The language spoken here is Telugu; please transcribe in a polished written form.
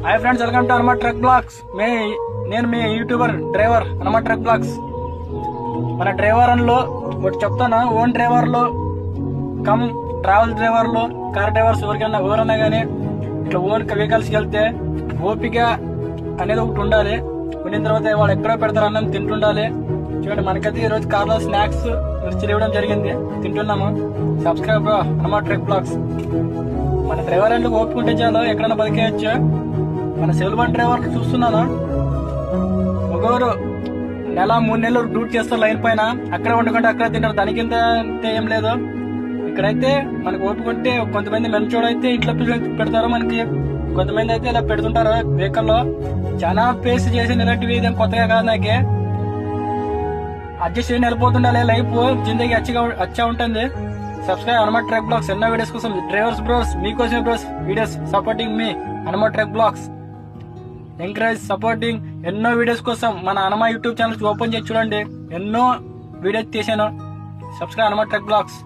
Hi friends, welcome to Hanuma truck blogs. నేను మీ YouTuber driver Hanuma truck blogs. మన డ్రైవర్ లో ఒకటి చెప్తాను. ఓన్ డ్రైవర్ లో కమ్ ట్రావెల్ డ్రైవర్ లో కార్ డ్రైవర్స్ ఎవరన్నా కానీ ఇట్లా ఓన్ వెహికల్స్కి వెళ్తే ఓపిక అనేది ఒకటి ఉండాలి. ఉండిన తర్వాత వాళ్ళు ఎక్కడో పెడతారు అన్నం తింటుండాలి. చూడండి, మనకైతే ఈరోజు కార్లో స్నాక్స్ మిర్చి ఇవ్వడం జరిగింది, తింటున్నాము. Subscribe Hanuma truck blogs. మన డ్రైవర్ అండ్ ఓపుకుంటే చాలు, ఎక్కడైనా బతికేయచ్చు. మన సెల్వన్ డ్రైవర్ చూస్తున్నాను, ఒకరు నెల 3 నెలలు డ్యూటీ చేస్తారు లైన్ పైన, అక్కడ వండుకుంటే అక్కడ తింటారు. దానికింత ఏం లేదు. ఇక్కడైతే మనకు ఓపుకుంటే కొంతమంది మంచోడైతే ఇంట్లో పెడతారు మనకి, కొంతమంది అయితే ఇలా పెడుతుంటారు వెహికల్లో. చాలా ఫేస్ చేసిన ఇలాంటివి ఇదేం కొత్తగా కాదు నాకే. అడ్జస్ట్ చేయని వెళ్ళిపోతుండాలి. లైఫ్ జిందగీ అచ్చా ఉంటుంది. Subscribe Hanuma truck blogs. ఎన్నో వీడియోస్ కోసం డ్రైవర్స్ బ్రోస్, మీకోసం బ్రోస్ వీడియోస్ సపోర్టింగ్ మీ Hanuma truck blogs. Encourage supporting ఎన్నో వీడియోస్ కోసం మన హనుమ యూట్యూబ్ ఛానల్ ఓపెన్ చేసి చూడండి. ఎన్నో వీడియోస్ తీసాను. Subscribe Hanuma truck blogs.